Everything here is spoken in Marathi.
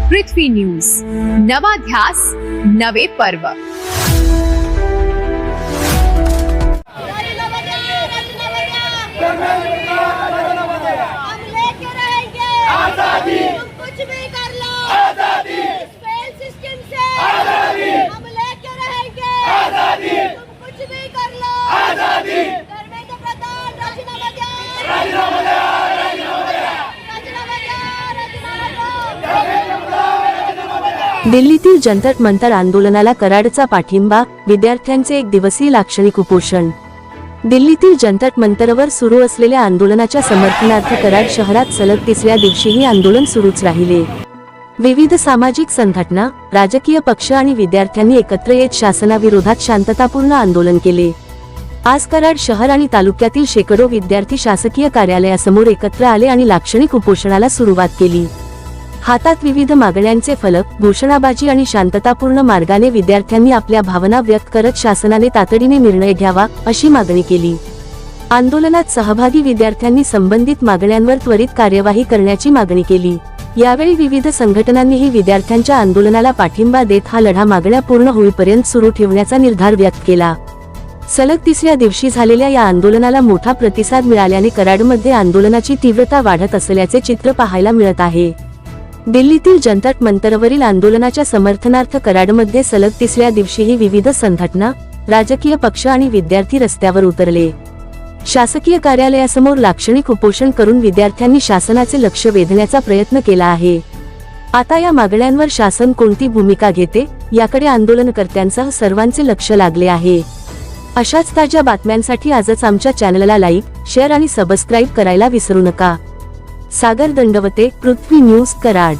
पृथ्वी न्यूज, नवा ध्यास नवे पर्व। दिल्लीतील जंतर मंतर आंदोलनाला कराडचा पाठिंबा, विद्यार्थ्यांचे एक दिवसीय लाक्षणिक उपोषण। दिल्लीतील जंतर मंतरवर सुरू असलेल्या आंदोलनाच्या समर्थनार्थ कराड शहरात सलग तिसऱ्या दिवशीही आंदोलन सुरूच राहिले। विविध सामाजिक संघटना, राजकीय पक्ष आणि विद्यार्थ्यांनी एकत्र येत शासनाविरोधात शांततापूर्ण आंदोलन केले। आज कराड शहर आणि तालुक्यातील शेकडो विद्यार्थी शासकीय कार्यालयासमोर एकत्र आले आणि लाक्षणिक उपोषणाला सुरुवात केली। हातात विविध मागण्यांचे फलक, घोषणाबाजी आणि शांततापूर्ण मार्गाने विद्यार्थ्यांनी आपल्या भावना व्यक्त करत शासनाने तातडीने निर्णय घ्यावा अशी मागणी केली। आंदोलनात सहभागी विद्यार्थ्यांनी संबंधित मागण्यांवर त्वरित कार्यवाही करण्याची मागणी केली। यावेळी विविध संघटनांनीही विद्यार्थ्यांच्या आंदोलनाला पाठिंबा देत हा लढा मागण्या पूर्ण होईपर्यंत सुरू ठेवण्याचा निर्धार व्यक्त केला। सलग तिसऱ्या दिवशी झालेल्या या आंदोलनाला मोठा प्रतिसाद मिळाल्याने कराडमध्ये आंदोलनाची तीव्रता वाढत असल्याचे चित्र पाहायला मिळत आहे। दिल्लीतील जंतर मंतरवरील आंदोलनाच्या समर्थनार्थ कराडमध्ये सलग तिसऱ्या दिवशीही विविध संघटना, राजकीय पक्ष आणि विद्यार्थी रस्त्यावर उतरले। शासकीय कार्यालयासमोर लाक्षणिक उपोषण करून विद्यार्थ्यांनी शासनाचे लक्ष वेधण्याचा प्रयत्न केला आहे। आता या मागण्यांवर शासन कोणती भूमिका घेते याकडे आंदोलनकर्त्यांसह सर्वांचे लक्ष लागले आहे। अशाच ताज्या बातम्यांसाठी आजच आमच्या चॅनलला लाईक, शेअर आणि सबस्क्राईब करायला विसरू नका। सागर दंडवते, पृथ्वी न्यूज, कराड।